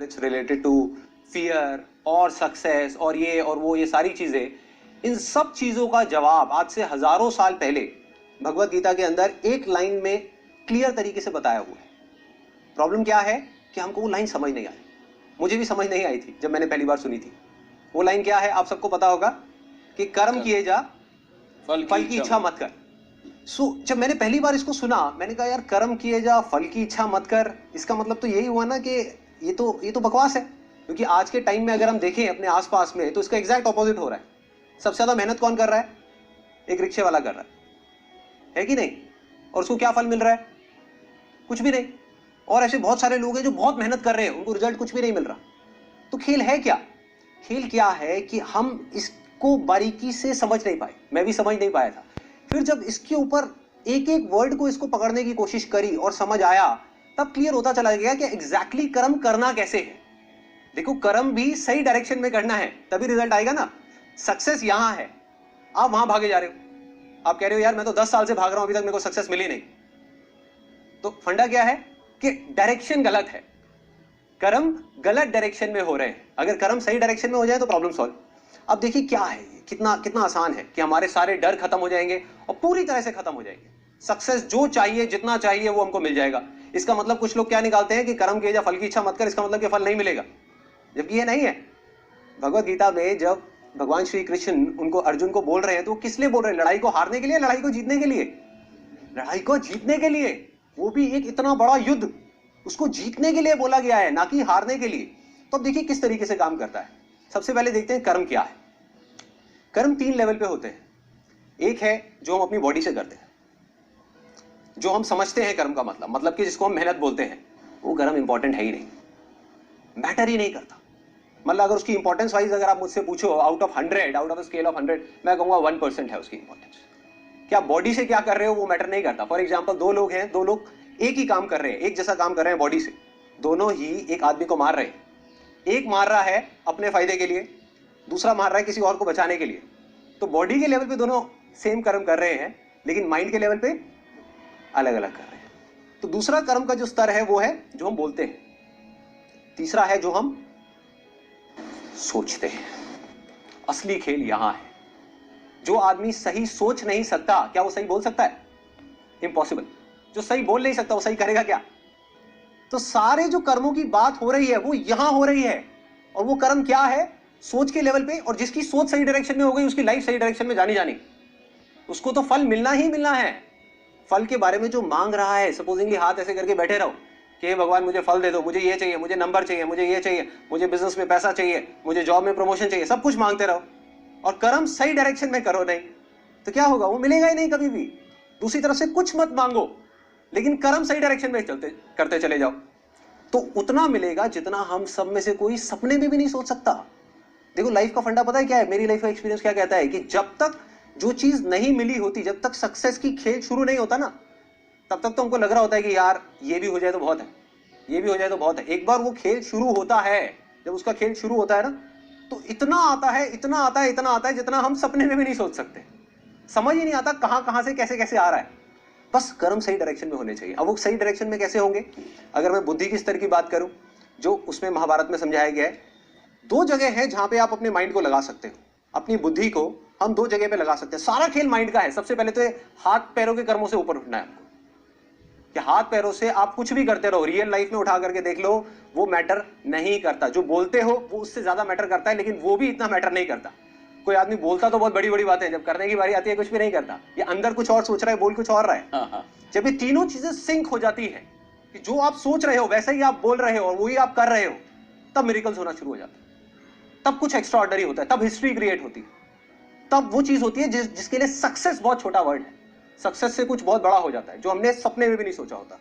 Which related to fear और success और ये और वो, ये सारी चीजें, इन सब चीजों का जवाब आज से हजारों साल पहले भगवत गीता के अंदर एक लाइन में क्लियर तरीके से बताया हुआ है। प्रॉब्लम क्या है कि हमको वो लाइन समझ नहीं आई। मुझे भी समझ नहीं आई थी जब मैंने पहली बार सुनी थी। वो लाइन क्या है आप सबको पता होगा कि कर्म किए जा, फल की इच्छा मत कर। जब मैंने पहली बार इसको सुना, मैंने कहा यार कर्म किए जा, फल की इच्छा मत कर, इसका मतलब तो यही हुआ ना कि ये तो बकवास है। क्योंकि आज के टाइम में अगर हम देखें अपने आसपास में तो इसका एग्जैक्ट ऑपोजिट हो रहा है। सबसे ज्यादा मेहनत कौन कर रहा है? एक रिक्शे वाला कर रहा है कि नहीं? और उसको क्या फल मिल रहा है? कुछ भी नहीं। और ऐसे बहुत सारे लोग हैं जो बहुत मेहनत कर रहे हैं, उनको रिजल्ट कुछ भी नहीं मिल रहा। तो खेल है क्या? खेल क्या है कि हम इसको बारीकी से समझ नहीं पाए। मैं भी समझ नहीं पाया था। फिर जब इसके ऊपर एक एक वर्ड को इसको पकड़ने की कोशिश करी और समझ आया, तब क्लियर होता चला गया कि एग्जैक्टली कर्म करना कैसे है। देखो, कर्म भी सही डायरेक्शन में करना है, तभी रिजल्ट आएगा ना। सक्सेस यहां है, आप वहां भागे जा रहे हो। आप कह रहे हो यार मैं तो 10 साल से भाग रहा हूं, अभी तक मेरे को सक्सेस मिली नहीं। तो फंडा क्या है कि डायरेक्शन गलत है। कर्म गलत डायरेक्शन में हो रहे हैं। अगर कर्म सही डायरेक्शन में हो जाए तो प्रॉब्लम सॉल्व। अब देखिए क्या है, कितना आसान है कि हमारे सारे डर खत्म हो जाएंगे और पूरी तरह से खत्म हो जाएंगे। सक्सेस जो चाहिए, जितना चाहिए वो हमको मिल जाएगा। इसका मतलब कुछ लोग क्या निकालते हैं कि कर्म किए जा, फल की इच्छा मत कर, इसका मतलब कि फल नहीं मिलेगा, जबकि ये नहीं है। भगवत गीता में जब भगवान श्री कृष्ण उनको अर्जुन को बोल रहे हैं तो वो किस लिए बोल रहे हैं? लड़ाई को हारने के लिए, लड़ाई को जीतने के लिए? लड़ाई को जीतने के लिए। वो भी एक इतना बड़ा युद्ध, उसको जीतने के लिए बोला गया है, ना कि हारने के लिए। तो अब देखिए किस तरीके से काम करता है। सबसे पहले देखते हैं कर्म क्या है। कर्म 3 लेवल पे होते हैं। एक है जो हम अपनी बॉडी से करते हैं, जो हम समझते हैं कर्म का मतलब कि जिसको हम मेहनत बोलते हैं, वो कर्म इंपॉर्टेंट है ही नहीं, मैटर ही नहीं करता। मतलब अगर उसकी इंपॉर्टेंस वाइज अगर आप मुझसे पूछो out of 100, out of scale of 100, मैं कहूंगा 1% है उसकी इंपॉर्टेंस। क्या बॉडी से क्या कर रहे हो वो मैटर नहीं करता। फॉर एग्जाम्पल, 2 लोग हैं, 2 लोग एक ही काम कर रहे हैं, एक जैसा काम कर रहे हैं बॉडी से, दोनों ही एक आदमी को मार रहे हैं। एक मार रहा है अपने फायदे के लिए, दूसरा मार रहा है किसी और को बचाने के लिए। तो बॉडी के लेवल पे दोनों सेम कर्म कर रहे हैं, लेकिन माइंड के लेवल पे अलग अलग कर रहे हैं। तो दूसरा कर्म का जो स्तर है वो है जो हम बोलते हैं। तीसरा है जो हम सोचते हैं। असली खेल यहां है। जो आदमी सही सोच नहीं सकता, क्या वो सही बोल सकता है? इम्पॉसिबल। जो सही बोल नहीं सकता वो सही करेगा क्या? तो सारे जो कर्मों की बात हो रही है वो यहां हो रही है। और वो कर्म क्या है? सोच के लेवल पे। और जिसकी सोच सही डायरेक्शन में हो गई, उसकी लाइफ सही डायरेक्शन में जानी, उसको तो फल मिलना ही मिलना है। फल के बारे में जो मांग रहा है, सपोजिंगली हाथ ऐसे करके बैठे रहो कि भगवान मुझे फल दे दो, मुझे ये चाहिए, मुझे नंबर चाहिए, मुझे ये चाहिए, मुझे बिजनेस में पैसा चाहिए, मुझे जॉब में प्रमोशन चाहिए, सब कुछ मांगते रहो और कर्म सही डायरेक्शन में करो नहीं, तो क्या होगा? वो मिलेगा ही नहीं कभी भी। दूसरी तरफ से कुछ मत मांगो, लेकिन कर्म सही डायरेक्शन में करते चले जाओ, तो उतना मिलेगा जितना हम सब में से कोई सपने में भी नहीं सोच सकता। देखो, लाइफ का फंडा पता है क्या है? मेरी लाइफ का एक्सपीरियंस क्या कहता है कि जब तक जो चीज नहीं मिली होती, जब तक सक्सेस की खेल शुरू नहीं होता ना, तब तक तो हमको लग रहा होता है कि यार ये भी हो जाए तो बहुत है, ये भी हो जाए तो बहुत है। एक बार वो खेल शुरू होता है, जब उसका खेल शुरू होता है ना, तो इतना आता है, इतना आता है, इतना आता है जितना हम सपने में भी नहीं सोच सकते। समझ ही नहीं आता कहां से कैसे कैसे आ रहा है। बस कर्म सही डायरेक्शन में होने चाहिए। अब वो सही डायरेक्शन में कैसे होंगे? अगर मैं बुद्धि के स्तर की बात करूं, जो उसमें महाभारत में समझाया गया है, 2 जगह है जहां पे आप अपने माइंड को लगा सकते हो। अपनी बुद्धि को हम 2 जगह पे लगा सकते हैं। सारा खेल माइंड का है। सबसे पहले तो हाथ पैरों के कर्मों से ऊपर उठना है आपको, कि हाथ पैरों से आप कुछ भी करते रहो, रियल लाइफ में उठा करके देख लो, वो मैटर नहीं करता। जो बोलते हो वो उससे ज्यादा मैटर करता है, लेकिन वो भी इतना मैटर नहीं करता। कोई आदमी बोलता तो बहुत बड़ी बड़ी बातें, जब करने की बारी आती है कुछ भी नहीं करता। ये अंदर कुछ और सोच रहा है, बोल कुछ और रहा है। जब ये तीनों चीजें सिंक हो जाती है कि जो आप सोच रहे हो वैसा ही आप बोल रहे हो और वही आप कर रहे हो, तब मिरेकल्स होना शुरू हो जाता है। तब कुछ एक्स्ट्रा ऑर्डिनरी होता है, तब हिस्ट्री क्रिएट होती है, तब वो चीज होती है जिसके लिए सक्सेस बहुत छोटा वर्ड है। सक्सेस से कुछ बहुत बड़ा हो जाता है जो हमने सपने में भी नहीं सोचा होता।